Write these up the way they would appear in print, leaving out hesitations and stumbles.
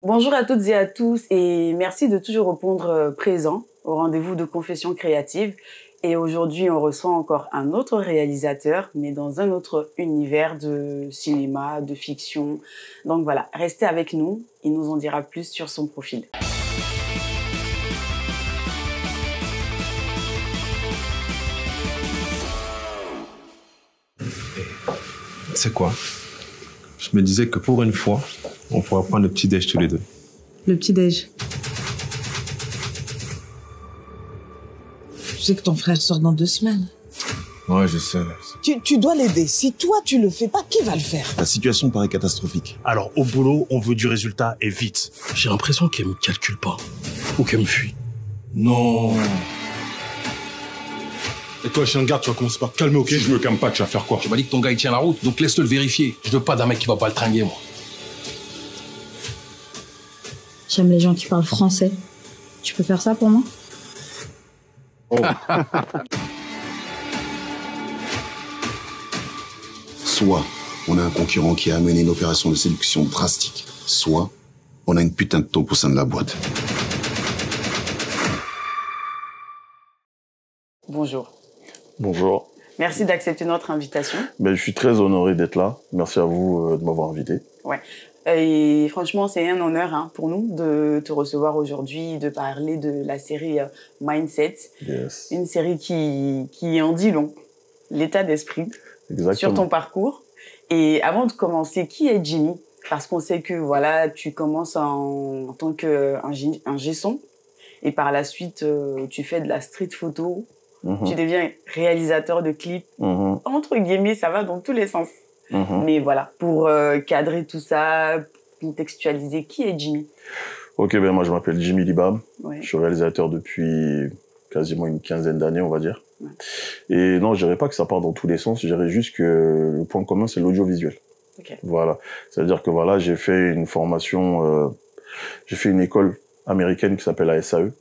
Bonjour à toutes et à tous et merci de toujours répondre présent au rendez-vous de Confessions créatives. Et aujourd'hui, on reçoit encore un autre réalisateur, mais dans un autre univers de cinéma, de fiction. Donc voilà, restez avec nous, il nous en dira plus sur son profil. C'est quoi? Je me disais que pour une fois, on pourrait prendre le petit-déj tous les deux. Le petit-déj. Je sais que ton frère sort dans 2 semaines. Ouais, je sais. Tu dois l'aider. Si toi, tu le fais pas, qui va le faire? La situation paraît catastrophique. Alors, au boulot, on veut du résultat et vite. J'ai l'impression qu'elle me calcule pas. Ou qu'elle me fuit. Non. Et toi, chien de garde, tu vas commencer par te calmer, ok? Si je me calme pas, tu vas faire quoi? Tu m'as dit que ton gars il tient la route, donc laisse-le le vérifier. Je veux pas d'un mec qui va pas le tringuer, moi. J'aime les gens qui parlent français. Tu peux faire ça pour moi? Oh. Soit on a un concurrent qui a mené une opération de séduction drastique, soit on a une putain de taupe au sein de la boîte. Bonjour. Bonjour. Merci d'accepter notre invitation. Je suis très honoré d'être là. Merci à vous de m'avoir invité. Ouais. Et franchement, c'est un honneur pour nous de te recevoir aujourd'hui, de parler de la série Mindset. Yes. Une série qui en dit long, l'état d'esprit sur ton parcours. Et avant de commencer, qui est Jimmy? Parce qu'on sait que voilà, tu commences en tant qu'ingé son et par la suite, tu fais de la street photo. Tu deviens réalisateur de clips. Entre guillemets, ça va dans tous les sens. Mais voilà, pour cadrer tout ça, contextualiser, qui est Jimmy? Ok, moi je m'appelle Jimmy Libam. Ouais. Je suis réalisateur depuis quasiment une 15aine d'années, on va dire. Ouais. Et non, je dirais pas que ça part dans tous les sens, je dirais juste que le point commun, c'est l'audiovisuel. Okay. Voilà. C'est-à-dire que voilà, j'ai fait une formation, j'ai fait une école américaine qui s'appelle la SAE,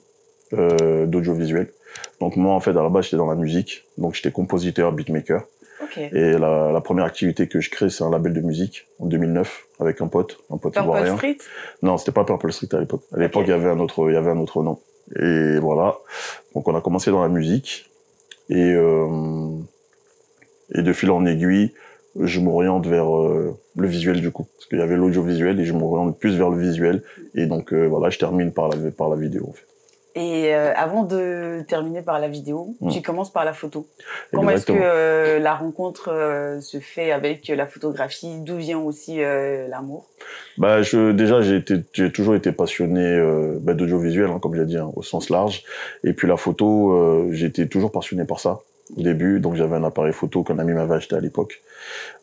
d'audiovisuel. Donc moi, en fait, à la base, j'étais dans la musique. Donc j'étais compositeur, beatmaker. Okay. Et la première activité que je crée, c'est un label de musique en 2009 avec un pote ivoirien. Purple Street? Non, c'était pas Purple Street à l'époque. À l'époque, il y avait un autre nom. Et voilà. Donc on a commencé dans la musique et de fil en aiguille, je m'oriente vers le visuel du coup, parce qu'il y avait l'audiovisuel et je m'oriente plus vers le visuel. Et donc voilà, je termine par la vidéo en fait. Et avant de terminer par la vidéo, tu commences par la photo. Comment est-ce Exactement. que la rencontre se fait avec la photographie? D'où vient aussi l'amour? Déjà, j'ai toujours été passionné d'audiovisuel, comme je l'ai dit, au sens large. Et puis la photo, j'étais toujours passionné par ça au début. Donc j'avais un appareil photo qu'un ami m'avait acheté à l'époque.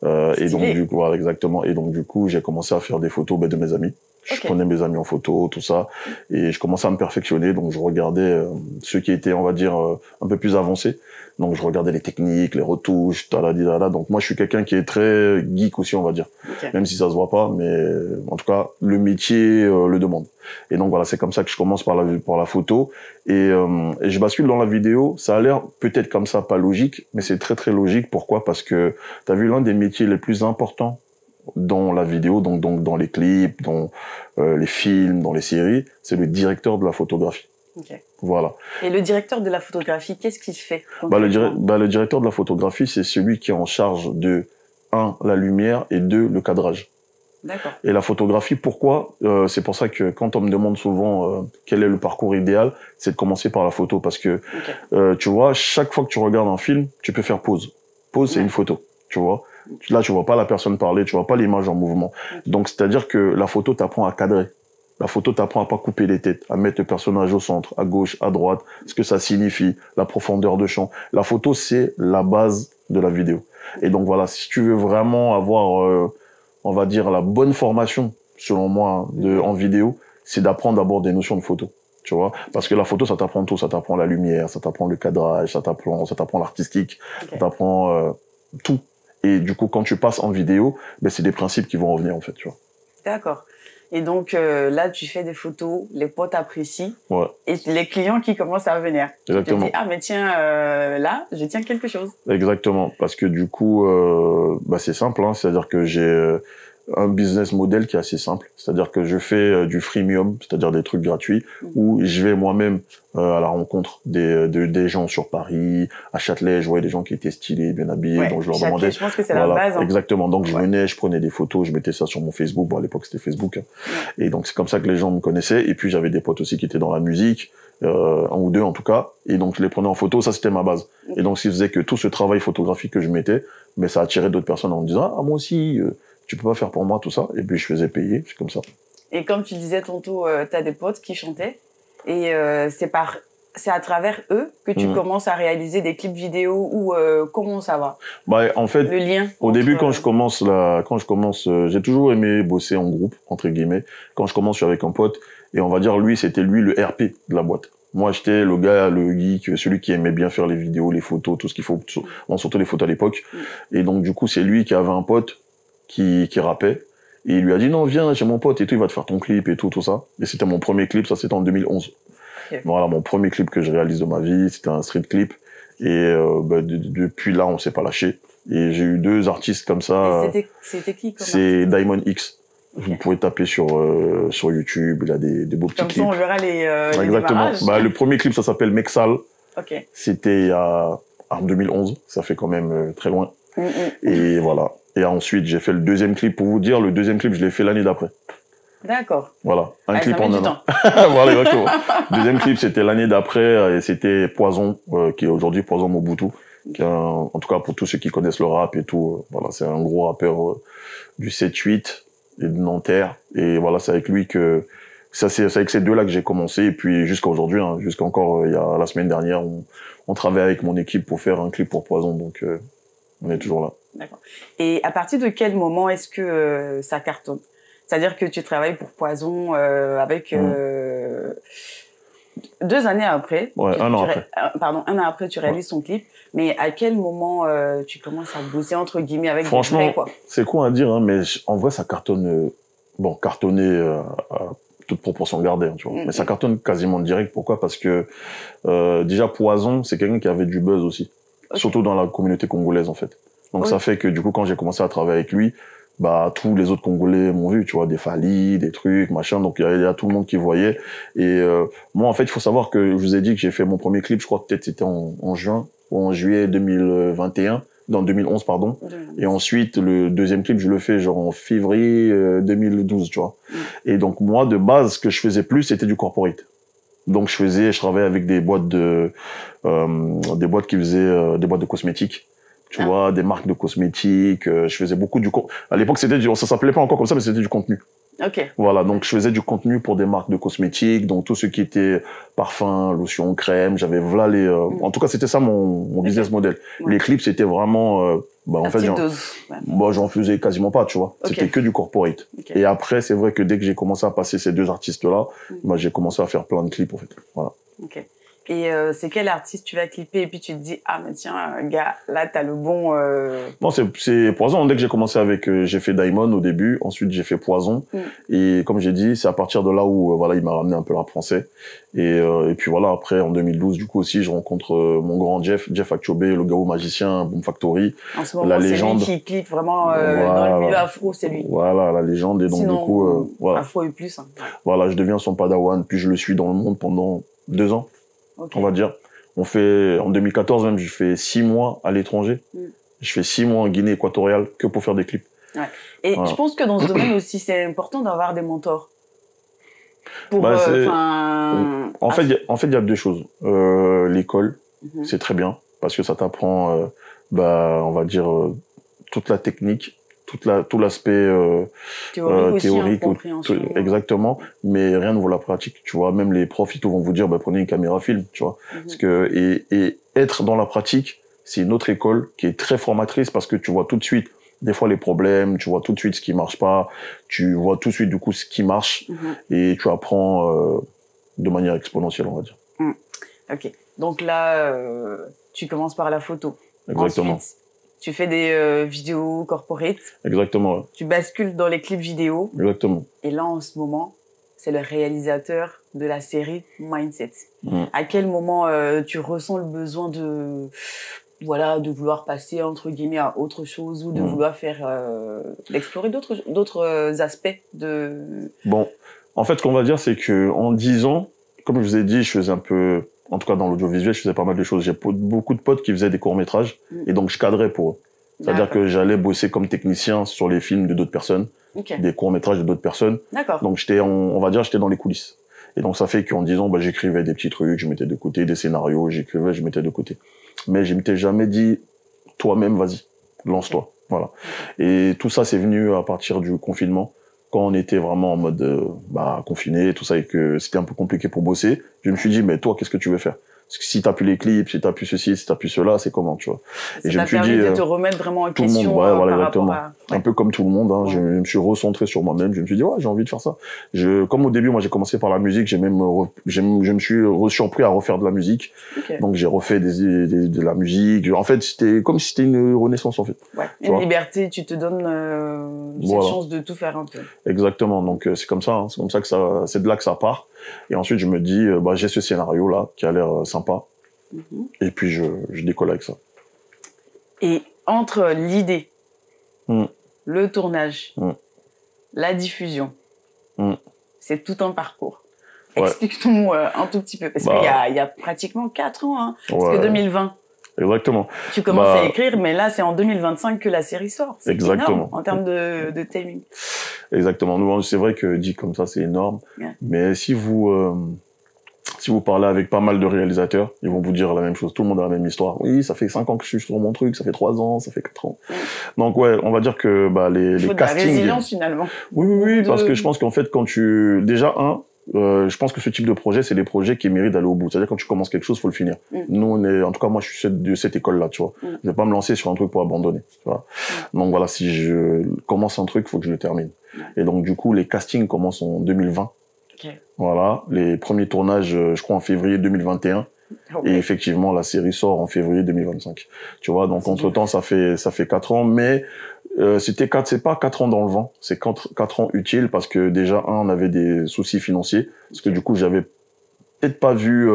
Et donc du coup, voilà, exactement. Et donc du coup, j'ai commencé à faire des photos de mes amis. Je prenais mes amis en photo, tout ça, et je commençais à me perfectionner. Donc je regardais ceux qui étaient, on va dire, un peu plus avancés. Donc je regardais les techniques, les retouches, taladidala. Donc moi je suis quelqu'un qui est très geek aussi, on va dire, même si ça se voit pas, mais en tout cas le métier le demande. Et donc voilà, c'est comme ça que je commence par la photo et je bascule dans la vidéo. Ça a l'air peut-être comme ça pas logique, mais c'est très très logique. Pourquoi? Parce que t'as vu l'un des métiers les plus importants dans la vidéo, donc dans les clips, dans les films, dans les séries, c'est le directeur de la photographie. Okay. Voilà. Et le directeur de la photographie, qu'est-ce qu'il fait? Le directeur de la photographie, c'est celui qui est en charge de 1, la lumière et 2, le cadrage. D'accord. Et la photographie, pourquoi? C'est pour ça que quand on me demande souvent quel est le parcours idéal, c'est de commencer par la photo, parce que tu vois, chaque fois que tu regardes un film, tu peux faire pause. Pause, c'est une photo, tu vois. Là, tu vois pas la personne parler, tu vois pas l'image en mouvement. Donc, c'est-à-dire que la photo t'apprend à cadrer. La photo t'apprend à pas couper les têtes, à mettre le personnage au centre, à gauche, à droite, ce que ça signifie, la profondeur de champ. La photo, c'est la base de la vidéo. Et donc voilà, si tu veux vraiment avoir, on va dire, la bonne formation, selon moi, en vidéo, c'est d'apprendre d'abord des notions de photo. Tu vois, parce que la photo, ça t'apprend tout, ça t'apprend la lumière, ça t'apprend le cadrage, ça t'apprend l'artistique, ça t'apprend tout. Et du coup, quand tu passes en vidéo, c'est des principes qui vont revenir, en fait, tu vois. D'accord. Et donc, là, tu fais des photos, les potes apprécient. Ouais. Et les clients qui commencent à venir. Exactement. Tu te dis, ah, mais tiens, là, je tiens quelque chose. Exactement. Parce que du coup, c'est simple, hein. C'est-à-dire que un business model qui est assez simple. C'est-à-dire que je fais du freemium, c'est-à-dire des trucs gratuits, où je vais moi-même à la rencontre des gens sur Paris, à Châtelet, je voyais des gens qui étaient stylés, bien habillés, donc je leur demandais. Je pense que c'est la base. Hein. Exactement. Donc je venais, je prenais des photos, je mettais ça sur mon Facebook. Bon, à l'époque c'était Facebook. Et donc c'est comme ça que les gens me connaissaient. Et puis j'avais des potes aussi qui étaient dans la musique, un ou deux en tout cas. Et donc je les prenais en photo. Ça c'était ma base. Et donc ce qui faisait que tout ce travail photographique que je mettais, mais ça attirait d'autres personnes en me disant, ah moi aussi. Tu peux pas faire pour moi tout ça, et puis je faisais payer, c'est comme ça. Et comme tu disais tantôt, t'as des potes qui chantaient, et c'est à travers eux que tu commences à réaliser des clips vidéo, ou comment ça va? Bah en fait, le lien au début quand je commence j'ai toujours aimé bosser en groupe entre guillemets. Quand je commence, je suis avec un pote, et on va dire c'était lui le RP de la boîte. Moi, j'étais le gars, le geek, celui qui aimait bien faire les vidéos, les photos, tout ce qu'il faut, surtout les photos à l'époque. Et donc du coup, c'est lui qui avait un pote qui rappait, et il lui a dit non, viens chez mon pote et tout, il va te faire ton clip et tout ça. Et c'était mon premier clip, ça c'était en 2011. Okay. Voilà, mon premier clip que je réalise de ma vie, c'était un street clip, et depuis là on s'est pas lâché, et j'ai eu 2 artistes comme ça. C'était qui comme C'est Diamond X. Okay. Vous pouvez taper sur YouTube, il a des beaux petits clips. Comme ça on verra les exactement. Le premier clip ça s'appelle Mexal. Okay. C'était en 2011, ça fait quand même très loin. Et voilà. Et ensuite, j'ai fait le deuxième clip. Pour vous dire, le deuxième clip, je l'ai fait l'année d'après. D'accord. Voilà. Un clip en un an. Voilà, exactement. Deuxième clip, c'était l'année d'après, et c'était Poison, qui est aujourd'hui Poison Mobutu. Qui est en tout cas, pour tous ceux qui connaissent le rap et tout, voilà, c'est un gros rappeur du 7-8 et de Nanterre. Et voilà, c'est avec lui que, c'est avec ces deux-là que j'ai commencé. Et puis, jusqu'à aujourd'hui, hein, jusqu'à encore, il y a la semaine dernière, on travaille avec mon équipe pour faire un clip pour Poison. Donc, on est toujours là. D'accord. Et à partir de quel moment est-ce que ça cartonne? C'est-à-dire que tu travailles pour Poison avec 2 années après. Ouais, un an après. Un an après, tu réalises ton clip. Mais à quel moment tu commences à bosser entre guillemets avec franchement, des vrais, quoi? C'est con à dire, hein, mais en vrai, ça cartonne. Cartonner à toute proportion gardée, hein, tu vois. Mais ça cartonne quasiment direct. Pourquoi? Parce que déjà Poison, c'est quelqu'un qui avait du buzz aussi, surtout dans la communauté congolaise en fait. Donc ça fait que du coup, quand j'ai commencé à travailler avec lui, tous les autres Congolais m'ont vu, tu vois, des Fali, des trucs, machin. Donc il y a tout le monde qui voyait. Et moi, en fait, il faut savoir que je vous ai dit que j'ai fait mon premier clip, je crois que peut-être c'était en juin ou en juillet 2021, dans 2011 pardon. Et ensuite le deuxième clip, je le fais genre en février 2012, tu vois. Et donc moi, de base, ce que je faisais plus, c'était du corporate. Donc je travaillais avec des boîtes qui faisaient des boîtes de cosmétiques. Tu vois, des marques de cosmétiques, je faisais beaucoup à l'époque ça s'appelait pas encore comme ça, mais c'était du contenu. Ok. Voilà, donc je faisais du contenu pour des marques de cosmétiques, donc tout ce qui était parfum, lotion, crème, j'avais en tout cas c'était ça mon business model. Les clips c'était vraiment en fait j'en faisais quasiment pas, tu vois. C'était que du corporate. Et après c'est vrai que dès que j'ai commencé à passer ces 2 artistes là, j'ai commencé à faire plein de clips en fait. Voilà. OK. Et c'est quel artiste tu vas clipper et puis tu te dis ah mais tiens gars là t'as le bon Non, c'est Poison. Dès que j'ai commencé avec j'ai fait Diamond au début, ensuite j'ai fait Poison et comme j'ai dit, c'est à partir de là où il m'a ramené un peu le rap français et puis voilà, après en 2012 du coup aussi je rencontre mon grand Jeff Akchobe, le Gao magicien, Boom Factory, en ce moment, la légende c'est lui qui clip vraiment dans le milieu afro, c'est lui. Voilà, la légende. Et donc sinon, du coup afro et plus hein. Voilà, je deviens son padawan, puis je le suis dans le monde pendant 2 ans. On va dire. En 2014 même, je fais 6 mois à l'étranger. Je fais 6 mois en Guinée équatoriale que pour faire des clips. Ouais. Et je pense que dans ce domaine aussi, c'est important d'avoir des mentors. Pour, en fait, il y a 2 choses. L'école, c'est très bien parce que ça t'apprend, on va dire, toute la technique, tout l'aspect théorique, exactement, mais rien ne vaut la pratique, tu vois. Même les profs vont vous dire prenez une caméra film, tu vois. Parce que et être dans la pratique, c'est une autre école qui est très formatrice parce que tu vois tout de suite des fois les problèmes, tu vois tout de suite ce qui marche pas, tu vois tout de suite du coup ce qui marche et tu apprends de manière exponentielle, on va dire. OK. Donc là tu commences par la photo. Exactement. Ensuite, tu fais des vidéos corporate. Exactement. Ouais. Tu bascules dans les clips vidéo. Exactement. Et là, en ce moment, c'est le réalisateur de la série Mindset. À quel moment tu ressens le besoin de voilà, de vouloir passer, entre guillemets, à autre chose ou de vouloir faire, d'explorer d'autres aspects de... Bon, en fait, ce qu'on va dire, c'est que en 10 ans, comme je vous ai dit, je faisais un peu, en tout cas dans l'audiovisuel, je faisais pas mal de choses. J'ai beaucoup de potes qui faisaient des courts-métrages et donc je cadrais pour eux. C'est-à-dire que j'allais bosser comme technicien sur les films de d'autres personnes, des courts-métrages de d'autres personnes. Donc j'étais, on va dire, j'étais dans les coulisses. Et donc ça fait qu'en 10 ans, bah, j'écrivais des petits trucs, je mettais de côté des scénarios, j'écrivais, je mettais de côté. Mais je m'étais jamais dit, toi-même, vas-y, lance-toi. Voilà. Et tout ça, c'est venu à partir du confinement, quand on était vraiment en mode confiné, tout ça, et que c'était un peu compliqué pour bosser. Je me suis dit, mais toi, qu'est-ce que tu veux faire? Parce que si t'as plus les clips, si t'as plus ceci, si t'as plus cela, c'est comment, tu vois. Et je me suis dit, de te remettre vraiment en tout question. Le monde, ouais, voilà, exactement. Un peu comme tout le monde, hein. Je me suis recentré sur moi-même. Je me suis dit, ouais, j'ai envie de faire ça. Comme au début, moi, j'ai commencé par la musique. Je me suis surpris à refaire de la musique. Donc, j'ai refait de la musique. En fait, c'était comme si c'était une renaissance, en fait. Ouais. Une liberté, tu te donnes cette chance de tout faire un peu. Exactement. Donc, c'est comme ça, hein. C'est comme ça que c'est de là que ça part. Et ensuite, je me dis, j'ai ce scénario-là qui a l'air sympa. Et puis, je décolle avec ça. Et entre l'idée, le tournage, la diffusion, c'est tout un parcours. Ouais. Explique-nous un tout petit peu. Parce qu'il y a pratiquement 4 ans, hein. Parce que 2020. Exactement. Tu commences à écrire, mais là, c'est en 2025 que la série sort. C'est énorme en termes de timing. Exactement. Nous, c'est vrai que dit comme ça, c'est énorme. Yeah. Mais si vous parlez avec pas mal de réalisateurs, ils vont vous dire la même chose. Tout le monde a la même histoire. Oui, ça fait 5 ans que je suis sur mon truc, ça fait 3 ans, ça fait 4 ans. Donc ouais, on va dire que les castings... de la résilience finalement. Oui, parce que je pense qu'en fait, quand tu... Déjà, je pense que ce type de projet, c'est des projets qui méritent d'aller au bout. C'est-à-dire quand tu commences quelque chose, faut le finir. Nous, en tout cas, moi, je suis de cette école-là, tu vois. Je vais pas me lancer sur un truc pour abandonner, tu vois. Donc voilà, si je commence un truc, faut que je le termine. Et donc du coup, les castings commencent en 2020. Voilà, les premiers tournages, je crois en février 2021. Et effectivement, la série sort en février 2025. Tu vois, donc entre-temps, ça fait 4 ans, mais c'est pas 4 ans dans le vent, c'est 4 ans utiles parce que déjà, on avait des soucis financiers, parce que du coup, j'avais peut-être pas vu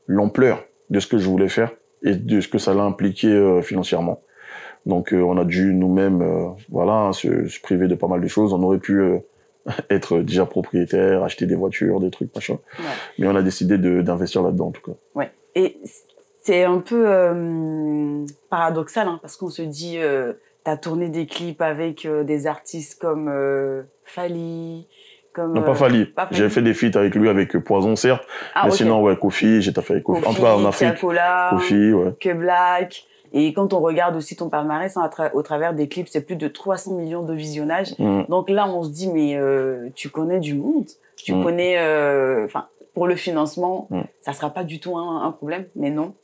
l'ampleur de ce que je voulais faire et de ce que ça allait impliquer financièrement. Donc, on a dû nous-mêmes, se priver de pas mal de choses. On aurait pu être déjà propriétaire, acheter des voitures, des trucs, machin. Ouais. Mais on a décidé d'investir là-dedans, en tout cas. Ouais. Et c'est un peu paradoxal, hein, parce qu'on se dit, t'as tourné des clips avec des artistes comme Fally, comme... Non, pas Fally. J'ai fait des feats avec lui, avec Poison, certes. Mais sinon, ouais, Kofi, j'ai fait avec Kofi. En tout cas, en Afrique. Kofi, ouais. Que Black. Et quand on regarde aussi ton palmarès, au travers des clips, c'est plus de 300 millions de visionnages. Donc là, on se dit, mais tu connais du monde. Tu connais... pour le financement, ça sera pas du tout un problème. Mais non.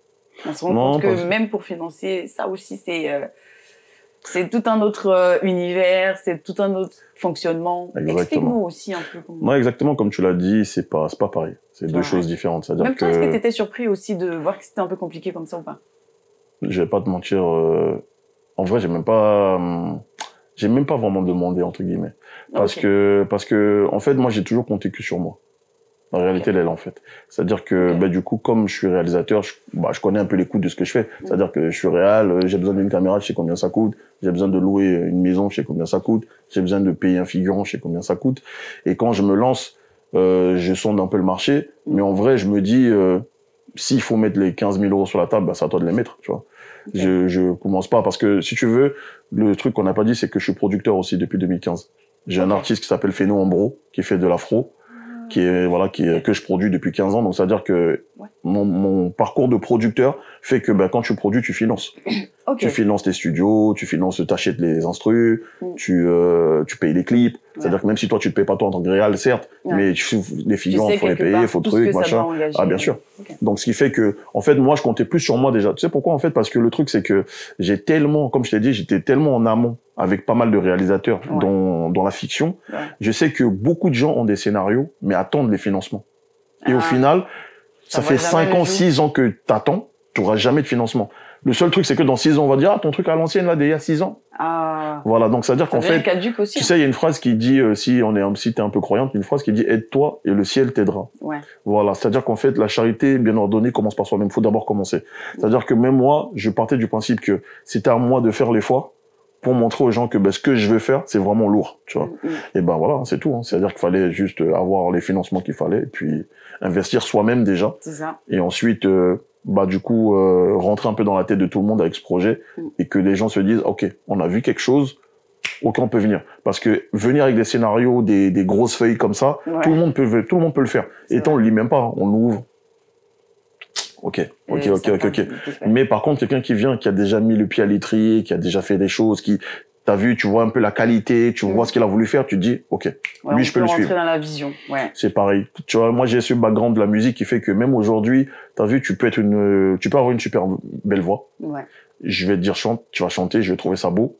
On se rend compte que même pour financer, ça aussi, c'est tout un autre univers, c'est tout un autre fonctionnement. Explique-nous aussi un peu. Non, exactement, comme tu l'as dit, c'est pas pareil. C'est deux choses différentes. C'est-à-dire même toi, est-ce que tu étais surpris aussi de voir que c'était un peu compliqué comme ça ou pas? Je vais pas te mentir, en vrai, j'ai même pas vraiment demandé, entre guillemets. Parce que, en fait, moi, j'ai toujours compté que sur moi. La réalité, elle est là, en fait. C'est-à-dire que, du coup, comme je suis réalisateur, je connais un peu les coûts de ce que je fais. C'est-à-dire que je suis réal, j'ai besoin d'une caméra, je sais combien ça coûte. J'ai besoin de louer une maison, je sais combien ça coûte. J'ai besoin de payer un figurant, je sais combien ça coûte. Et quand je me lance, je sonde un peu le marché. Mais en vrai, je me dis, s'il faut mettre les 15 000 € sur la table, c'est à toi de les mettre, tu vois. Je commence pas parce que, si tu veux, le truc qu'on n'a pas dit, c'est que je suis producteur aussi depuis 2015. J'ai un artiste qui s'appelle Feno Ambro, qui fait de l'afro, que je produis depuis 15 ans. Donc, c'est à dire que mon parcours de producteur fait que, quand tu produis, tu finances. Tu finances tes studios, t'achètes les instrus, tu payes les clips. C'est-à-dire que même si toi, tu te payes pas toi en tant que réal, certes, mais les figurants, faut les payer, faut trucs, machin. Ah, bien sûr. Donc, ce qui fait que, en fait, moi, je comptais plus sur moi déjà. Tu sais pourquoi, en fait? Parce que le truc, c'est que comme je t'ai dit, j'étais tellement en amont avec pas mal de réalisateurs dans la fiction. Je sais que beaucoup de gens ont des scénarios, mais attendent les financements. Et au final, ça fait 5 ans, 6 ans que t'attends, t'auras jamais de financement. Le seul truc, c'est que dans 6 ans, on va dire, ah, ton truc à l'ancienne, là, d'il y a 6 ans. Ah. Voilà, donc ça veut dire qu'en fait, aussi, tu sais, il y a une phrase qui dit, si t'es un peu croyante, une phrase qui dit, aide-toi et le ciel t'aidera. Ouais. Voilà, c'est-à-dire qu'en fait, la charité bien ordonnée commence par soi-même. Faut d'abord commencer. C'est-à-dire que même moi, je partais du principe que c'était à moi de faire l'effort pour montrer aux gens que ce que je veux faire, c'est vraiment lourd, tu vois. Et ben voilà, c'est tout. Hein. C'est-à-dire qu'il fallait juste avoir les financements qu'il fallait, et puis investir soi-même déjà. C'est ça. Et ensuite, du coup, rentrer un peu dans la tête de tout le monde avec ce projet, et que les gens se disent, ok, on a vu quelque chose, ok, on peut venir. Parce que venir avec des scénarios, des grosses feuilles comme ça, tout le monde peut le faire. Et on le lit même pas, on l'ouvre. Ok. Mais par contre, quelqu'un qui vient, qui a déjà mis le pied à l'étrier, qui a déjà fait des choses, t'as vu, tu vois un peu la qualité, tu vois ce qu'il a voulu faire, tu te dis, ok, lui, je peux le suivre. Rentrer dans la vision. Ouais. C'est pareil. Tu vois, moi, j'ai ce background de la musique qui fait que même aujourd'hui, t'as vu, tu peux avoir une super belle voix. Ouais. Je vais te dire, chante, tu vas chanter, je vais trouver ça beau.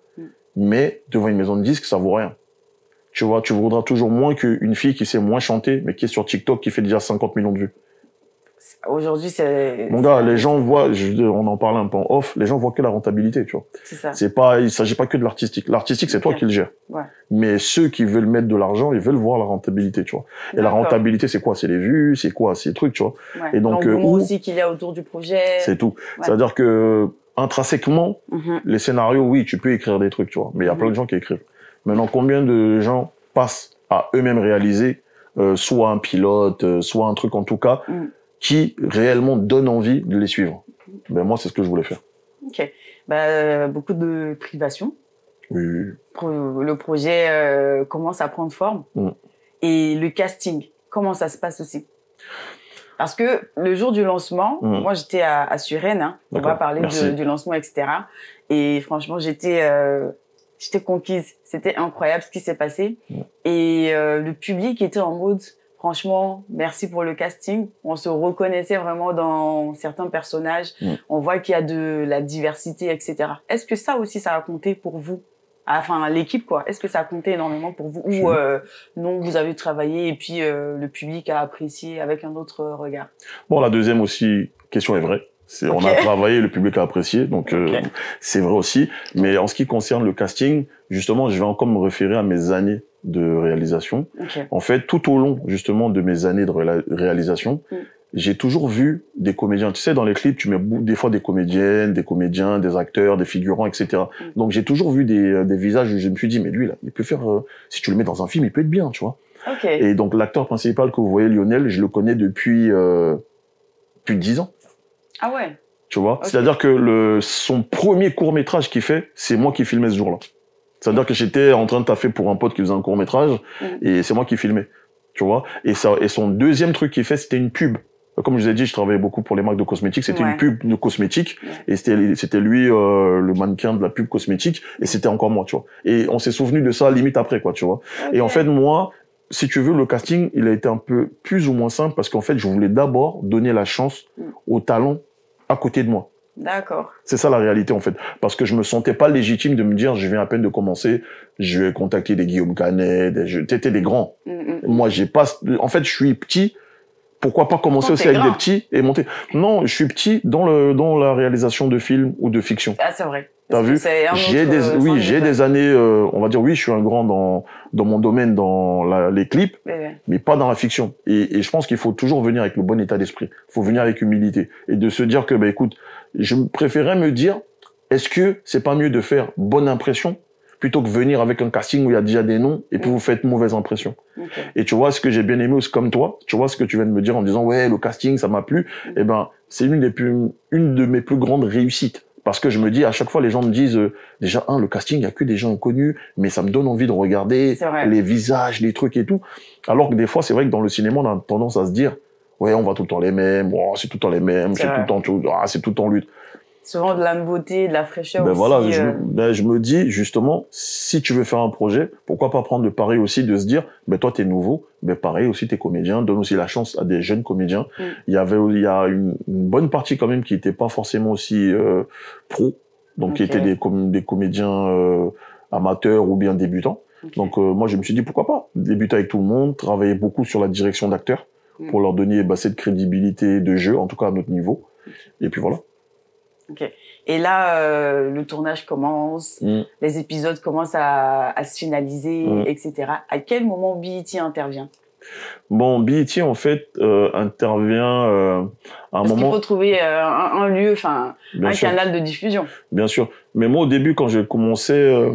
Mais devant une maison de disques, ça vaut rien. Tu vois, tu voudras toujours moins qu'une fille qui sait moins chanter, mais qui est sur TikTok, qui fait déjà 50 millions de vues. Aujourd'hui, c'est... Mon gars, les gens voient, on en parlait un peu en off, les gens voient que la rentabilité, tu vois. C'est ça. Il s'agit pas que de l'artistique. L'artistique, c'est toi qui le gères. Ouais. Mais ceux qui veulent mettre de l'argent, ils veulent voir la rentabilité, tu vois. Et la rentabilité, c'est quoi? C'est les vues, c'est quoi? C'est les trucs, tu vois. Ouais. Et donc, aussi qu'il y a autour du projet. C'est tout. Ouais. C'est-à-dire que, intrinsèquement, les scénarios, oui, tu peux écrire des trucs, tu vois. Mais il y a plein de gens qui écrivent. Maintenant, combien de gens passent à eux-mêmes réaliser, soit un pilote, soit un truc en tout cas, qui réellement donne envie de les suivre. Ben moi, c'est ce que je voulais faire. Ok. Beaucoup de privation. Oui. Le projet commence à prendre forme. Et le casting, comment ça se passe aussi? Parce que le jour du lancement, moi j'étais à Suresnes, hein, on va parler du lancement, etc. Et franchement, j'étais conquise. C'était incroyable ce qui s'est passé. Et le public était en mode... Franchement, merci pour le casting. On se reconnaissait vraiment dans certains personnages. On voit qu'il y a de la diversité, etc. Est-ce que ça aussi, ça a compté pour vous? Enfin, l'équipe, quoi. Est-ce que ça a compté énormément pour vous? Ou non, vous avez travaillé et puis le public a apprécié avec un autre regard? Bon, la deuxième aussi, question est vraie. On a travaillé, le public a apprécié, donc c'est vrai aussi. Mais en ce qui concerne le casting, justement, je vais encore me référer à mes années de réalisation. En fait, tout au long, justement, de mes années de réalisation, j'ai toujours vu des comédiens. Tu sais, dans les clips, tu mets des fois des comédiennes, des comédiens, des acteurs, des figurants, etc. Donc, j'ai toujours vu des visages où je me suis dit, mais lui, là, il peut faire... si tu le mets dans un film, il peut être bien, tu vois. Et donc, l'acteur principal que vous voyez, Lionel, je le connais depuis plus de 10 ans. Ah ouais. Tu vois, c'est-à-dire que son premier court-métrage qu'il fait, c'est moi qui filmais ce jour-là. C'est-à-dire que j'étais en train de taffer pour un pote qui faisait un court-métrage et c'est moi qui filmais. Tu vois, et son deuxième truc qu'il fait, c'était une pub. Comme je vous ai dit, je travaillais beaucoup pour les marques de cosmétiques, c'était une pub de cosmétiques et c'était lui le mannequin de la pub cosmétique et c'était encore moi, tu vois. Et on s'est souvenu de ça limite après, quoi, tu vois. Et en fait, moi, si tu veux, le casting, il a été un peu plus ou moins simple parce qu'en fait, je voulais d'abord donner la chance aux talents à côté de moi. D'accord. C'est ça la réalité, en fait. Parce que je me sentais pas légitime de me dire, je viens à peine de commencer, je vais contacter des Guillaume Canet, t'étais des grands. Moi, j'ai pas, en fait, je suis petit. Pourquoi pas commencer aussi avec des petits et monter? Non, je suis petit dans la réalisation de films ou de fiction. Ah, c'est vrai. T'as vu? J'ai des années, on va dire, oui, je suis un grand dans mon domaine, dans les clips, mais pas dans la fiction. Et je pense qu'il faut toujours venir avec le bon état d'esprit. Il faut venir avec humilité. Et de se dire que, écoute, je préférais me dire, est-ce que c'est pas mieux de faire bonne impression plutôt que venir avec un casting où il y a déjà des noms et puis vous faites mauvaise impression. Et tu vois, ce que j'ai bien aimé aussi comme toi, tu vois ce que tu viens de me dire en disant, ouais, le casting, ça m'a plu. Eh ben, c'est une de mes plus grandes réussites. Parce que je me dis, à chaque fois, les gens me disent, déjà, le casting, il y a que des gens inconnus, mais ça me donne envie de regarder les visages, les trucs et tout. Alors que des fois, c'est vrai que dans le cinéma, on a tendance à se dire, ouais, on va tout le temps les mêmes, oh, c'est tout le temps les mêmes, c'est tout le temps lutte. Souvent de la nouveauté, de la fraîcheur aussi. Voilà, je me dis, justement, si tu veux faire un projet, pourquoi pas prendre le pari aussi de se dire, toi, t'es nouveau, pareil aussi, t'es comédien, donne aussi la chance à des jeunes comédiens. Il y a une bonne partie quand même qui était pas forcément aussi pro, donc qui étaient des comédiens amateurs ou bien débutants. Donc moi, je me suis dit, pourquoi pas débuter avec tout le monde, travailler beaucoup sur la direction d'acteurs pour leur donner cette crédibilité de jeu, en tout cas à notre niveau. Et puis voilà. Ok. Et là, le tournage commence, les épisodes commencent à se finaliser, etc. À quel moment BET intervient? Bon, BET, en fait, intervient à un Parce moment... qu'il faut trouver un lieu, enfin, un canal de diffusion. Bien sûr. Mais moi, au début, quand j'ai commencé,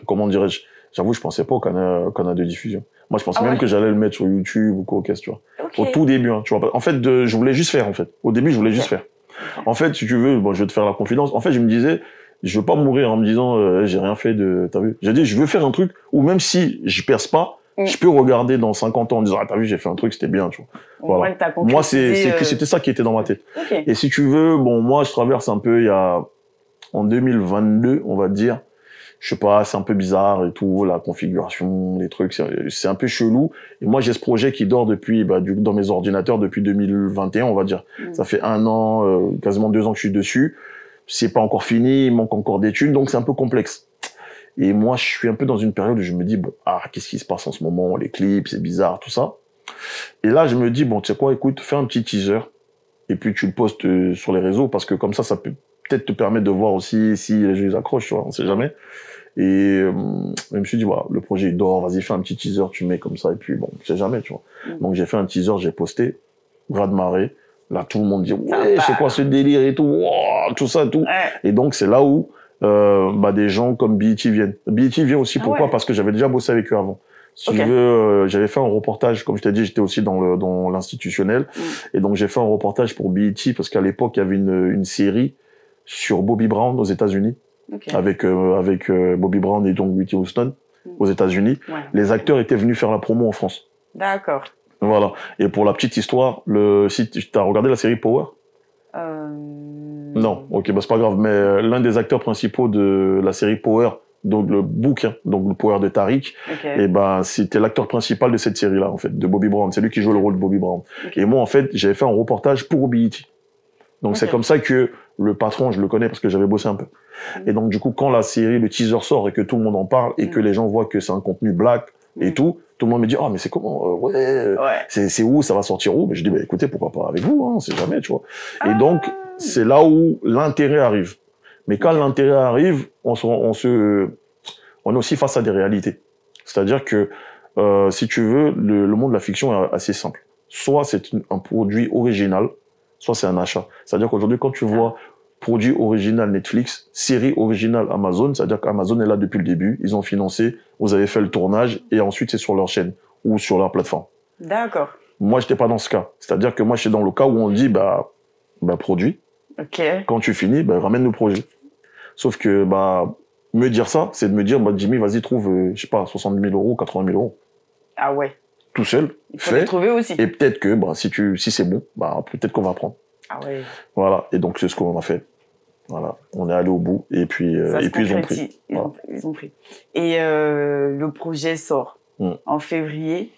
comment dirais-je, j'avoue, je pensais pas au canal de diffusion. Moi, je pensais même que j'allais le mettre sur YouTube ou quoi, tu vois. Au tout début, hein, tu vois. En fait, je voulais juste faire, en fait. Au début, je voulais juste faire. En fait, si tu veux, bon, je vais te faire la confidence. En fait, je me disais, je veux pas mourir en me disant, j'ai rien fait de, t'as vu? J'ai dit, je veux faire un truc où même si je perce pas, je peux regarder dans 50 ans en disant, ah, t'as vu, j'ai fait un truc, c'était bien, tu vois. Voilà. Moi, c'était ça qui était dans ma tête. Et si tu veux, bon, moi, je traverse un peu, en 2022, on va dire, je sais pas, c'est un peu bizarre et tout, la configuration, les trucs, c'est un peu chelou. Et moi, j'ai ce projet qui dort depuis, dans mes ordinateurs depuis 2021, on va dire. Ça fait 1 an, quasiment 2 ans que je suis dessus. C'est pas encore fini, il manque encore des thunes, donc c'est un peu complexe. Et moi, je suis un peu dans une période où je me dis, bon, qu'est-ce qui se passe en ce moment? Les clips, c'est bizarre, tout ça. Et là, je me dis, bon, tu sais quoi, écoute, fais un petit teaser. Et puis, tu le postes sur les réseaux, parce que comme ça peut peut-être te permettre de voir aussi si les gens accrochent, tu vois, on sait jamais. Et je me suis dit, voilà, le projet il dort, vas-y, fais un petit teaser, tu mets comme ça, et puis bon, on sait jamais, tu vois. Donc, j'ai fait un teaser, j'ai posté, raz-de-marée. Là, tout le monde dit, ouais, c'est quoi ce délire et tout, wow, tout ça, tout. Et donc, c'est là où des gens comme BET viennent. BET vient aussi, pourquoi? Parce que j'avais déjà bossé avec eux avant. Si tu veux, j'avais fait un reportage, comme je t'ai dit, j'étais aussi dans l'institutionnel. Et donc, j'ai fait un reportage pour BET, parce qu'à l'époque, il y avait une série sur Bobby Brown aux États-Unis. Avec Bobby Brown et donc Whitney Houston aux États-Unis. Les acteurs étaient venus faire la promo en France. D'accord. Voilà. Et pour la petite histoire, si tu as regardé la série Power? Non. Ok, c'est pas grave. Mais l'un des acteurs principaux de la série Power, donc le bouquin, donc le Power de Tariq, et c'était l'acteur principal de cette série-là, en fait, de Bobby Brown. C'est lui qui joue le rôle de Bobby Brown. Et moi, en fait, j'avais fait un reportage pour BET. Donc c'est comme ça que le patron, je le connais parce que j'avais bossé un peu. Et donc du coup, quand la série, le teaser sort et que tout le monde en parle et que les gens voient que c'est un contenu black et tout le monde me dit, mais c'est comment, c'est où, ça va sortir où? Mais je dis, écoutez, pourquoi pas avec vous, hein, c'est jamais, tu vois. Et donc, c'est là où l'intérêt arrive. Mais quand l'intérêt arrive, on est aussi face à des réalités. C'est-à-dire que, si tu veux, le monde de la fiction est assez simple. Soit c'est un produit original, soit c'est un achat. C'est-à-dire qu'aujourd'hui, quand tu vois produit original Netflix, série originale Amazon, c'est-à-dire qu'Amazon est là depuis le début, ils ont financé, vous avez fait le tournage, et ensuite c'est sur leur chaîne ou sur leur plateforme. D'accord. Moi, j'étais pas dans ce cas. C'est-à-dire que moi, j'étais dans le cas où on dit, produit. Quand tu finis, ramène le projet. Sauf que, me dire ça, c'est de me dire, Jimmy, vas-y, trouve, je sais pas, 70 000 euros, 80 000 euros. Ah ouais. Tout seul. Il faut les trouver aussi. Et peut-être que, si c'est bon, peut-être qu'on va prendre. Ah ouais. Voilà. Et donc, c'est ce qu'on a fait. Voilà. On est allé au bout. Et puis, ils ont pris. Ils ont pris. Et, le projet sort en février.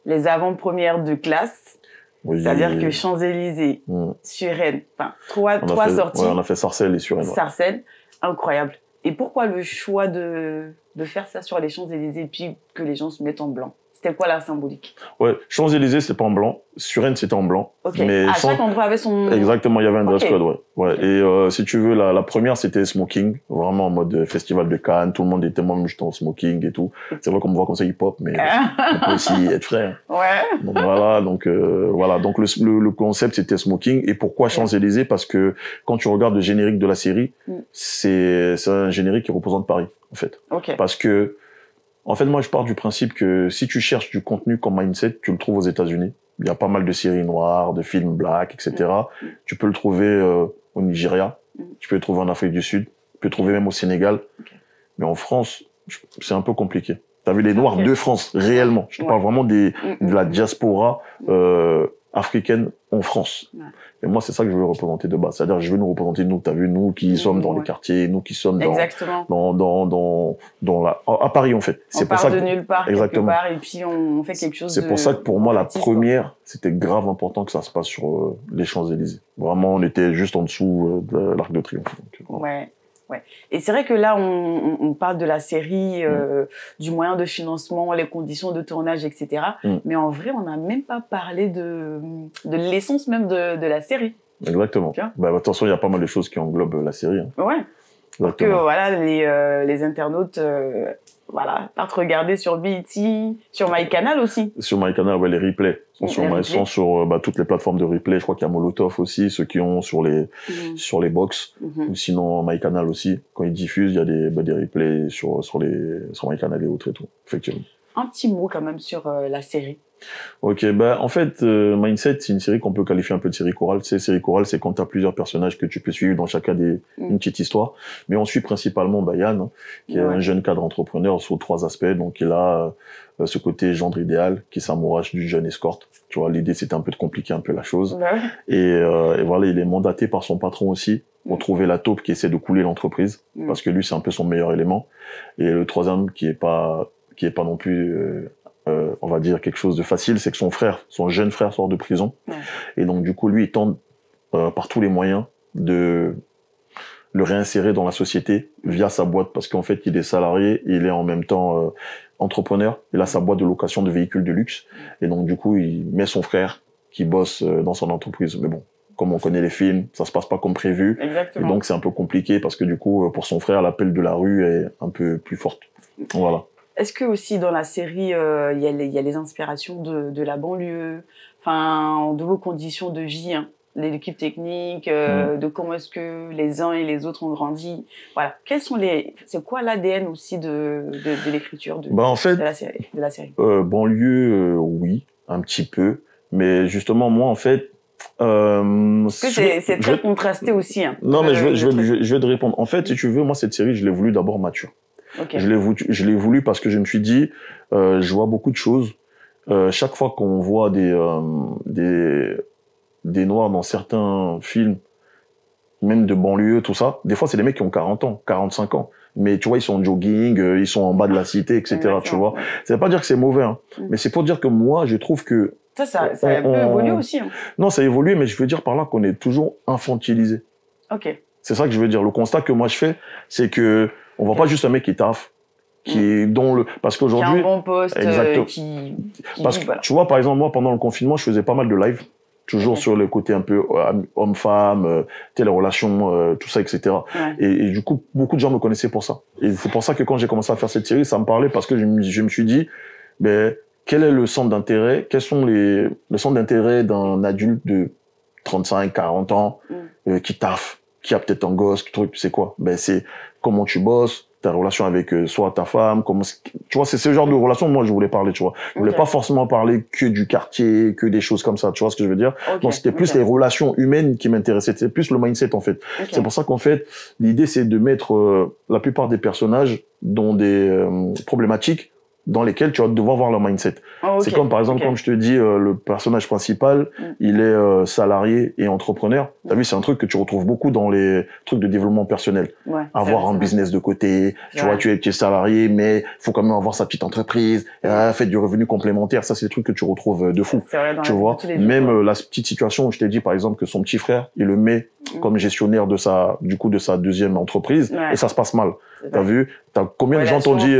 Les avant-premières de classe. Oui. C'est-à-dire que Champs-Élysées, Suresnes, enfin, trois sorties. Ouais, on a fait Sarcelles et Suresnes. Sarcelles, incroyable. Et pourquoi le choix de faire ça sur les Champs-Élysées et puis que les gens se mettent en blanc? C'était quoi la symbolique? Ouais, Champs-Élysées, c'était pas en blanc. Suresnes, c'était en blanc. Ok. Mais chaque endroit avait son... Exactement, il y avait un dress code, ouais. Et si tu veux, la première, c'était smoking. Vraiment en mode festival de Cannes. Tout le monde était même juste en smoking et tout. C'est vrai qu'on me voit comme ça hip-hop, mais on peut aussi être frère. Ouais. Donc voilà. Donc le concept, c'était smoking. Et pourquoi Champs-Élysées? Parce que quand tu regardes le générique de la série, c'est un générique qui représente Paris, en fait. Parce que en fait, moi, je pars du principe que si tu cherches du contenu comme mindset, tu le trouves aux États-Unis. Il y a pas mal de séries noires, de films black, etc. Tu peux le trouver au Nigeria, tu peux le trouver en Afrique du Sud, tu peux le trouver même au Sénégal. Mais en France, c'est un peu compliqué. T'as vu les Noirs de France, réellement. Je te parle vraiment de la diaspora africaine en France. Et moi, c'est ça que je veux représenter de base. C'est-à-dire, je veux nous représenter, nous, t'as vu, nous qui sommes dans les quartiers, nous qui sommes à Paris, en fait. C'est pour ça de nulle part, quelque part, et puis on fait quelque chose. C'est pour ça que pour moi, la première, c'était grave important que ça se passe sur les Champs-Élysées. Vraiment, on était juste en dessous de l'Arc de Triomphe. Donc, ouais. Et c'est vrai que là, on parle de la série, du moyen de financement, les conditions de tournage, etc. Mais en vrai, on n'a même pas parlé de l'essence même de la série. Exactement. Bah, attention, il y a pas mal de choses qui englobent la série. Hein. Ouais. Pour que voilà, les internautes voilà, partent regarder sur BET, sur MyCanal aussi. Sur MyCanal, ouais, les replays sont sur toutes les plateformes de replay. Je crois qu'il y a Molotov aussi, ceux qui ont sur les box. Ou sinon, MyCanal aussi. Quand ils diffusent, il y a des replays sur MyCanal et autres et tout. Effectivement. Un petit mot quand même sur la série. Ok, bah en fait, Mindset, c'est une série qu'on peut qualifier un peu de série chorale. Série chorale, c'est quand tu as plusieurs personnages que tu peux suivre dans chacun une petite histoire. Mais on suit principalement Yann, hein, qui est un jeune cadre entrepreneur sur 3 aspects. Donc il a ce côté gendre idéal, qui s'amourache d'une jeune escorte. Tu vois, l'idée c'était un peu de compliquer un peu la chose. Et voilà, il est mandaté par son patron aussi pour trouver la taupe qui essaie de couler l'entreprise, parce que lui c'est un peu son meilleur élément. Et le troisième qui est pas non plus on va dire quelque chose de facile, c'est que son jeune frère sort de prison. Et donc, du coup, lui, il tente par tous les moyens de le réinsérer dans la société via sa boîte, parce qu'en fait, il est salarié, il est en même temps entrepreneur, il a sa boîte de location de véhicules de luxe. Et donc, du coup, il met son frère qui bosse dans son entreprise. Mais bon, comme on connaît les films, ça se passe pas comme prévu. Exactement. Et donc, c'est un peu compliqué parce que du coup, pour son frère, l'appel de la rue est un peu plus forte. Voilà. Est-ce que aussi dans la série, il y a les inspirations de la banlieue, enfin, de vos conditions de vie, hein, de l'équipe technique, de comment est-ce que les uns et les autres ont grandi. Voilà. C'est quoi l'ADN aussi de l'écriture de la série? Banlieue, oui, un petit peu. Mais justement, moi, en fait, parce que c'est très contrasté aussi. Hein, non, mais je vais te répondre. En fait, si tu veux, moi, cette série, je l'ai voulu d'abord mature. Okay. Je l'ai voulu parce que je me suis dit, je vois beaucoup de choses. Chaque fois qu'on voit des noirs dans certains films, même de banlieue, tout ça, des fois c'est des mecs qui ont 40 ans, 45 ans. Mais tu vois, ils sont en jogging, ils sont en bas de la cité, etc. Tu vois. Ça veut pas dire que c'est mauvais, hein. Mais c'est pour dire que moi, je trouve que ça a un peu évolué aussi. Hein. Non, ça a évolué, mais je veux dire par là qu'on est toujours infantilisé. Ok. C'est ça que je veux dire. Le constat que moi je fais, c'est que on voit pas juste un mec qui taffe, parce qu'aujourd'hui. Qui a un bon poste, parce que, tu vois, par exemple, moi, pendant le confinement, je faisais pas mal de live. Toujours sur le côté un peu homme-femme, les relations, tout ça, etc. Et du coup, beaucoup de gens me connaissaient pour ça. Et c'est pour ça que quand j'ai commencé à faire cette série, ça me parlait parce que je me suis dit, quel est le centre d'intérêt? Quels sont le centre d'intérêt d'un adulte de 35, 40 ans, qui taffe, qui a peut-être un gosse, c'est quoi? C'est comment tu bosses, ta relation avec soit ta femme, tu vois, c'est ce genre de relation moi je voulais parler, tu vois. Je voulais pas forcément parler que du quartier, que des choses comme ça, tu vois ce que je veux dire. Donc c'était plus les relations humaines qui m'intéressaient, c'était plus le mindset en fait. C'est pour ça qu'en fait, l'idée c'est de mettre la plupart des personnages dans des problématiques dans lesquelles tu vas devoir voir leur mindset. C'est comme par exemple, comme je te dis, le personnage principal, il est salarié et entrepreneur. T'as vu, c'est un truc que tu retrouves beaucoup dans les trucs de développement personnel. Avoir un business de côté, tu vois, tu es salarié, mais faut quand même avoir sa petite entreprise, faire du revenu complémentaire. Ça, c'est des trucs que tu retrouves de fou. Tu vois, même la petite situation où je t'ai dit, par exemple, que son petit frère, il le met comme gestionnaire de sa deuxième entreprise, et ça se passe mal. T'as vu? Combien de gens t'ont dit,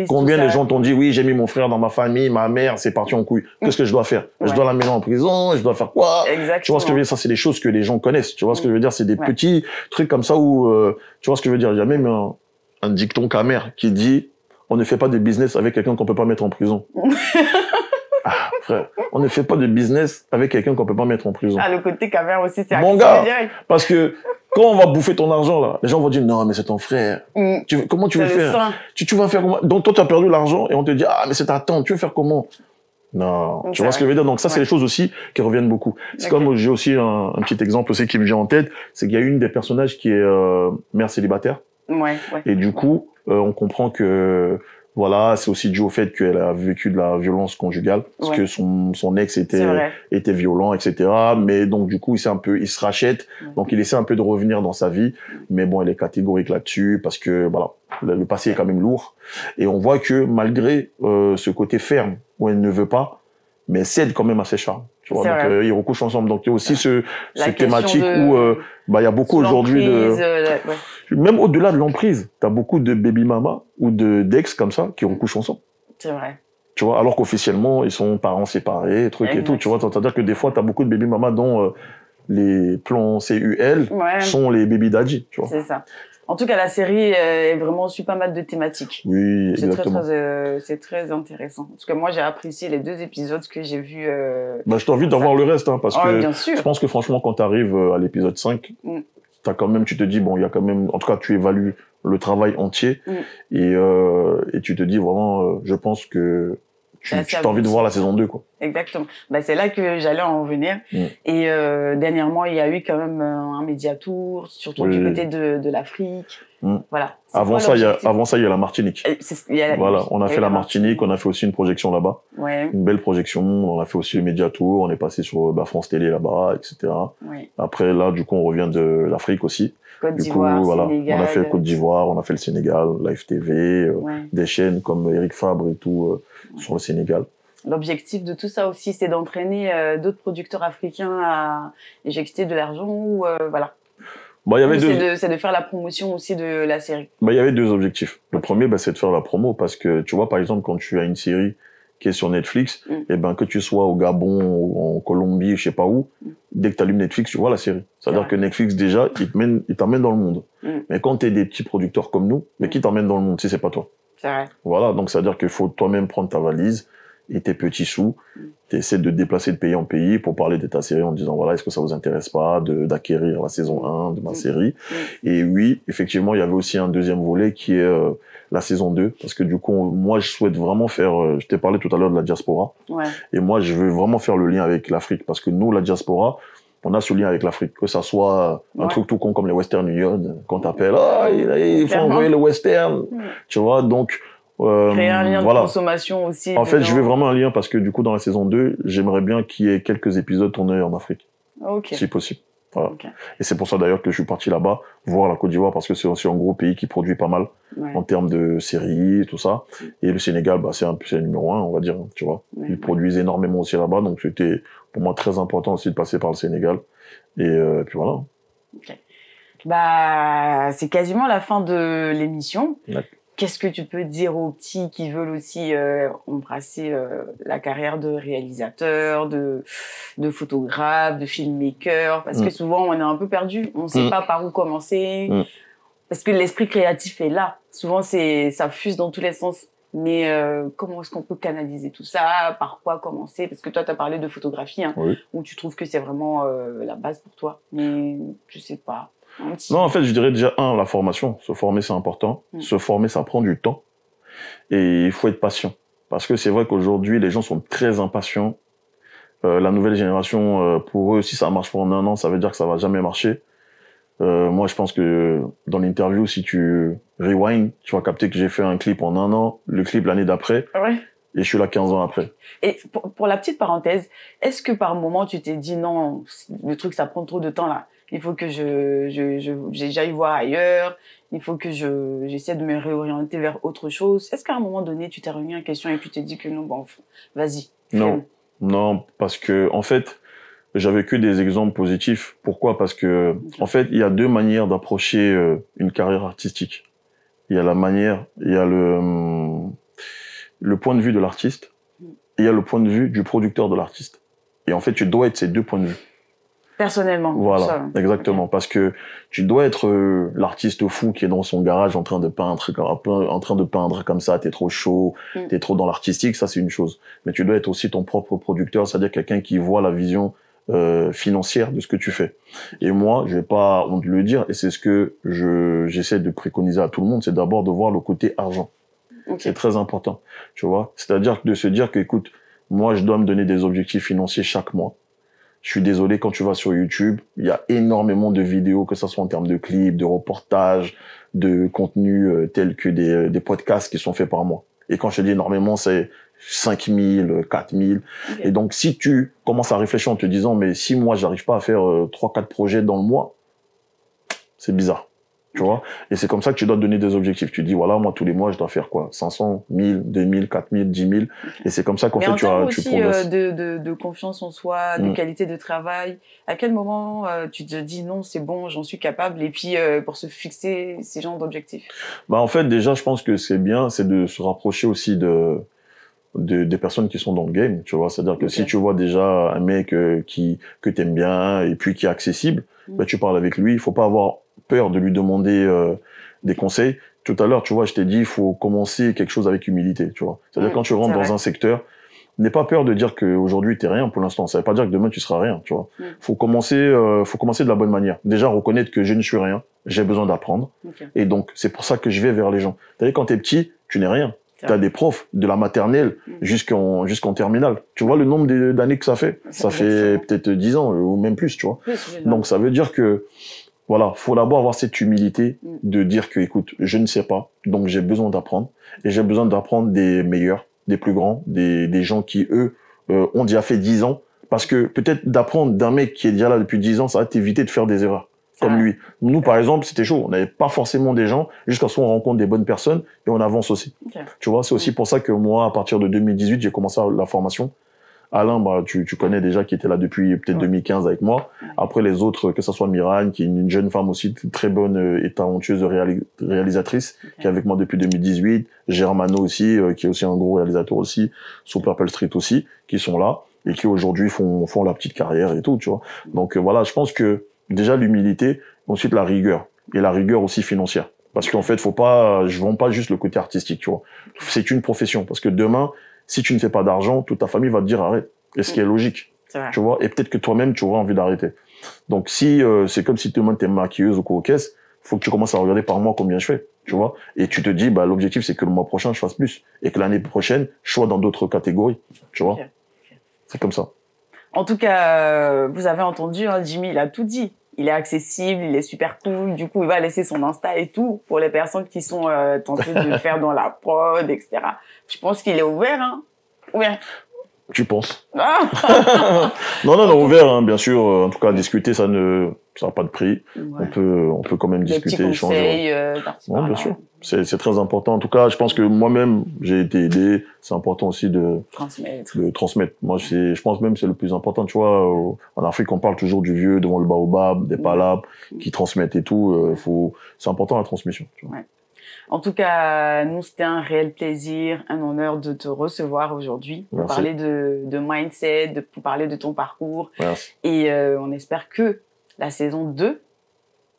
combien de gens t'ont dit, oui, j'ai mis mon frère dans ma famille, ma mère, c'est parti en couille. Qu'est-ce que je dois faire? Je dois l'amener en prison, je dois faire quoi? Tu vois ce que je veux dire? Ça, c'est des choses que les gens connaissent. Tu vois ce que je veux dire? C'est des petits trucs comme ça où, tu vois ce que je veux dire? Il y a même un dicton camère qui dit, on ne fait pas de business avec quelqu'un qu'on peut pas mettre en prison. Frère, on ne fait pas de business avec quelqu'un qu'on peut pas mettre en prison. Le côté camère aussi, c'est mon gars, parce que quand on va bouffer ton argent, là, les gens vont dire, non, mais c'est ton frère. Comment tu veux faire? Tu vas faire comment? Donc, toi, tu as perdu l'argent et on te dit, mais c'est ta tante, tu veux faire comment? Non. Tu vois ce que je veux dire? Donc, ça, c'est les choses aussi qui reviennent beaucoup. C'est comme, j'ai aussi un petit exemple aussi qui me vient en tête, c'est qu'il y a une des personnages qui est mère célibataire. Et du coup, on comprend que, voilà, c'est aussi dû au fait qu'elle a vécu de la violence conjugale, parce que son ex était violent, etc. Mais donc, du coup, il se rachète, donc il essaie un peu de revenir dans sa vie. Mais bon, elle est catégorique là-dessus, parce que, voilà, le passé est quand même lourd. Et on voit que malgré ce côté ferme, où elle ne veut pas, mais elle cède quand même à ses charmes. Tu vois, donc ils recouchent ensemble. Donc il y a aussi ce thématique où il y a beaucoup aujourd'hui même au-delà de l'emprise, t'as beaucoup de baby mama ou d'ex comme ça qui recouchent ensemble. C'est vrai. Tu vois, alors qu'officiellement ils sont parents séparés, trucs et tout. Tu vois, c'est-à-dire que des fois t'as beaucoup de baby mama dont les plans CUL sont les baby daddy, tu vois. C'est ça. En tout cas, la série est vraiment su pas mal de thématiques. Oui, exactement. C'est très intéressant. Parce que moi, j'ai apprécié les 2 épisodes que j'ai vus. Je t'invite d'en voir le reste, hein, parce que bien sûr. Je pense que franchement, quand tu arrives à l'épisode 5, t'as quand même, tu te dis, bon, il y a quand même, en tout cas, tu évalues le travail entier et tu te dis vraiment, je pense que tu as envie de voir la saison 2, quoi. Exactement. C'est là que j'allais en venir. Et dernièrement, il y a eu quand même un médiatour, surtout du côté de l'Afrique. Voilà. Avant ça, il y a la Martinique. Voilà, on a fait la Martinique, on a fait aussi une projection là-bas. Une belle projection. On a fait aussi le médiatour, on est passé sur France Télé là-bas, etc. Après, là, du coup, on revient de l'Afrique aussi. Côte d'Ivoire, Sénégal. On a fait Côte d'Ivoire, on a fait le Sénégal, Live TV, des chaînes comme Eric Fabre et tout sur le Sénégal. L'objectif de tout ça aussi, c'est d'entraîner d'autres producteurs africains à éjecter de l'argent ou voilà. C'est de faire la promotion aussi de la série. Il y avait 2 objectifs. Le premier, c'est de faire la promo parce que tu vois, par exemple, quand tu as une série qui est sur Netflix, que tu sois au Gabon, ou en Colombie, je sais pas où, dès que tu allumes Netflix, tu vois la série. C'est-à-dire que Netflix, déjà, il t'emmène dans le monde. Mais quand tu es des petits producteurs comme nous, mais qui t'emmène dans le monde si c'est pas toi? C'est vrai. Voilà, donc c'est-à-dire qu'il faut toi-même prendre ta valise et tes petits sous, tu essaies de te déplacer de pays en pays pour parler de ta série en disant, voilà, est-ce que ça vous intéresse pas d'acquérir la saison 1 de ma série? Et oui, effectivement, il y avait aussi un deuxième volet qui est la saison 2, parce que du coup, moi, je souhaite vraiment faire, je t'ai parlé tout à l'heure de la diaspora, et moi, je veux vraiment faire le lien avec l'Afrique, parce que nous, la diaspora, on a ce lien avec l'Afrique, que ça soit un truc tout con comme les Western Union, qu'on t'appelle, il faut envoyer le Western, tu vois, donc, créer un lien de consommation aussi. En fait, je veux vraiment un lien parce que du coup, dans la saison 2, j'aimerais bien qu'il y ait quelques épisodes tournés en Afrique. Si possible. Voilà. Et c'est pour ça d'ailleurs que je suis parti là-bas, voir la Côte d'Ivoire, parce que c'est aussi un gros pays qui produit pas mal en termes de séries, tout ça. Et le Sénégal, c'est le numéro 1, on va dire, tu vois. Ils produisent énormément aussi là-bas, donc c'était pour moi très important aussi de passer par le Sénégal. Et puis voilà. C'est quasiment la fin de l'émission. Qu'est-ce que tu peux dire aux petits qui veulent aussi embrasser la carrière de réalisateur, de photographe, de filmmaker? Parce que souvent, on est un peu perdu. On ne sait pas par où commencer. Parce que l'esprit créatif est là. Souvent, ça fuse dans tous les sens. Mais comment est-ce qu'on peut canaliser tout ça? Par quoi commencer? Parce que toi, tu as parlé de photographie, où tu trouves que c'est vraiment la base pour toi. Mais je sais pas. Non, en fait, je dirais déjà, la formation. Se former, c'est important. Se former, ça prend du temps. Et il faut être patient. Parce que c'est vrai qu'aujourd'hui, les gens sont très impatients. La nouvelle génération, pour eux, si ça marche pas en 1 an, ça veut dire que ça va jamais marcher. Moi, je pense que dans l'interview, si tu rewind, tu vas capter que j'ai fait un clip en 1 an, le clip l'année d'après. Et je suis là 15 ans après. Et pour la petite parenthèse, est-ce que par moment, tu t'es dit, non, le truc, ça prend trop de temps, là. Il faut que j'aille voir ailleurs. Il faut que j'essaie de me réorienter vers autre chose. Est-ce qu'à un moment donné, tu t'es remis en question et puis tu t'es dit que non, vas-y. Non, parce que, en fait, j'avais que des exemples positifs. Pourquoi? Parce que, en fait, il y a 2 manières d'approcher une carrière artistique. Il y a le point de vue de l'artiste et il y a le point de vue du producteur de l'artiste. Et en fait, tu dois être ces 2 points de vue. Personnellement. Voilà, exactement. Parce que tu dois être l'artiste fou qui est dans son garage en train de peindre comme ça, t'es trop chaud, t'es trop dans l'artistique, ça c'est une chose. Mais tu dois être aussi ton propre producteur, c'est-à-dire quelqu'un qui voit la vision financière de ce que tu fais. Et moi, je vais pas honte de le dire, et c'est ce que j'essaie de préconiser à tout le monde, c'est d'abord de voir le côté argent. C'est très important, tu vois. C'est-à-dire de se dire que, écoute, moi je dois me donner des objectifs financiers chaque mois. Je suis désolé, quand tu vas sur YouTube, il y a énormément de vidéos, que ça soit en termes de clips, de reportages, de contenus tels que des podcasts qui sont faits par moi. Et quand je te dis énormément, c'est 5 000, 4 000. Et donc, si tu commences à réfléchir en te disant, mais si moi, j'arrive pas à faire 3-4 projets dans le mois, c'est bizarre. Tu vois? Et c'est comme ça que tu dois te donner des objectifs. Tu dis, voilà, moi, tous les mois, je dois faire quoi? 500, 1000, 2000, 4000, 10 000. Et c'est comme ça qu'en fait, tu progresses. De confiance en soi, de qualité de travail. À quel moment tu te dis, non, c'est bon, j'en suis capable, et puis pour se fixer ces genres d'objectifs? En fait, déjà, je pense que c'est bien, c'est de se rapprocher aussi des personnes qui sont dans le game, tu vois. C'est-à-dire que si tu vois déjà un mec que t'aimes bien et puis qui est accessible, bah, tu parles avec lui. Il faut pas avoir peur de lui demander des conseils. Tout à l'heure, tu vois, je t'ai dit, il faut commencer quelque chose avec humilité, tu vois. C'est-à-dire quand tu rentres dans un secteur, n'aie pas peur de dire qu'aujourd'hui t'es rien pour l'instant. Ça veut pas dire que demain tu seras rien, tu vois. Faut commencer de la bonne manière. Déjà reconnaître que je ne suis rien, j'ai besoin d'apprendre. Et donc c'est pour ça que je vais vers les gens. T'as vu, quand t'es petit, tu n'es rien. T'as des profs de la maternelle jusqu'en terminale. Tu vois le nombre d'années que ça fait? Ça fait peut-être 10 ans ou même plus, tu vois. Donc ça veut dire que voilà, faut d'abord avoir cette humilité de dire que écoute, je ne sais pas, donc j'ai besoin d'apprendre et j'ai besoin d'apprendre des meilleurs, des plus grands, des gens qui eux ont déjà fait 10 ans, parce que peut-être d'apprendre d'un mec qui est déjà là depuis 10 ans, ça va t'éviter de faire des erreurs. Comme lui. Nous, par exemple, c'était chaud. On n'avait pas forcément des gens, jusqu'à ce qu'on rencontre des bonnes personnes et on avance aussi. Tu vois, c'est aussi pour ça que moi, à partir de 2018, j'ai commencé la formation. Alain, bah, tu connais déjà, qui était là depuis peut-être 2015 avec moi. Après, les autres, que ce soit Mirane, qui est une jeune femme aussi très bonne et talentueuse réalisatrice, qui est avec moi depuis 2018. Germano aussi, qui est aussi un gros réalisateur aussi. Sous Purple Street aussi, qui sont là et qui aujourd'hui font la petite carrière et tout, tu vois. Donc voilà, je pense que déjà l'humilité, ensuite la rigueur, et la rigueur aussi financière. Parce qu'en fait, je vends pas juste le côté artistique, tu vois. C'est une profession. Parce que demain, si tu ne fais pas d'argent, toute ta famille va te dire arrête. Et ce qui est logique. Tu vois. Et peut-être que toi-même, tu auras envie d'arrêter. Donc si, c'est comme si demain t'es maquilleuse ou co-caisse, faut que tu commences à regarder par mois combien je fais. Tu vois. Et tu te dis, bah, l'objectif, c'est que le mois prochain, je fasse plus. Et que l'année prochaine, je sois dans d'autres catégories. Tu vois. C'est comme ça. En tout cas, vous avez entendu, hein, Jimmy, il a tout dit. Il est accessible, il est super cool. Du coup, il va laisser son Insta et tout pour les personnes qui sont tentées de le faire dans la prod, etc. Je pense qu'il est ouvert, hein. Ouvert. Tu penses? Non, ouvert, hein, bien sûr. En tout cas, discuter, ça n'a pas de prix. On peut quand même discuter, échanger. Ouais, bien sûr. C'est très important. En tout cas, je pense que moi-même, j'ai été aidé. C'est important aussi de transmettre. Moi, je pense même que c'est le plus important. Tu vois, en Afrique, on parle toujours du vieux devant le baobab, des palabres qui transmettent et tout. C'est important la transmission. Tu vois. En tout cas, nous, c'était un réel plaisir, un honneur de te recevoir aujourd'hui pour parler de mindset, pour parler de ton parcours. Merci. Et on espère que la saison 2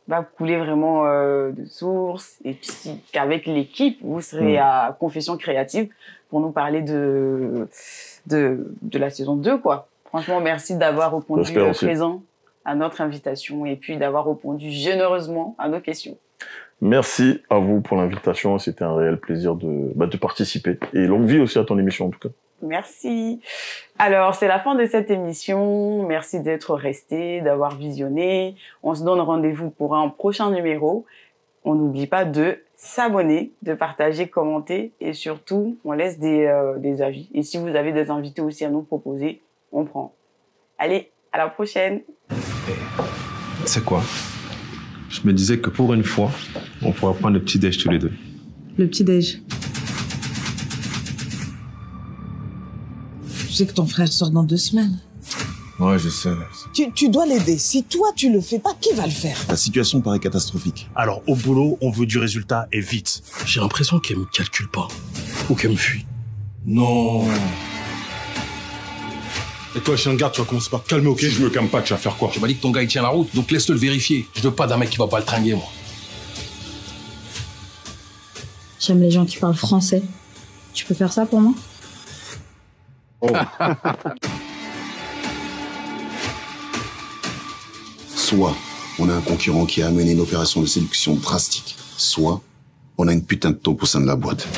va couler vraiment de source et puis qu'avec l'équipe, vous serez à Confession Créative pour nous parler de la saison 2, quoi. Franchement, merci d'avoir répondu présent à notre invitation et puis d'avoir répondu généreusement à nos questions. Merci à vous pour l'invitation. C'était un réel plaisir de participer. Et longue vie aussi à ton émission, en tout cas. Merci. Alors, c'est la fin de cette émission. Merci d'être resté, d'avoir visionné. On se donne rendez-vous pour un prochain numéro. On n'oublie pas de s'abonner, de partager, commenter et surtout, on laisse des avis. Et si vous avez des invités aussi à nous proposer, on prend. Allez, à la prochaine. C'est quoi? Je me disais que pour une fois, on pourrait prendre le petit-déj tous les deux. Le petit-déj. Tu sais que ton frère sort dans 2 semaines. Ouais, je sais. Tu dois l'aider. Si toi, tu le fais pas, qui va le faire? La situation paraît catastrophique. Alors, au boulot, on veut du résultat et vite. J'ai l'impression qu'elle me calcule pas. Ou qu'elle me fuit. Non. Et toi, chien de garde, tu vas commencer par te calmer, ok? Si je me calme pas, tu vas faire quoi? Tu m'as dit que ton gars, il tient la route, donc laisse-le le vérifier. Je veux pas d'un mec qui va pas le tringuer, moi. J'aime les gens qui parlent français. Tu peux faire ça pour moi? Oh. Soit on a un concurrent qui a mené une opération de séduction drastique, soit on a une putain de taupe au sein de la boîte.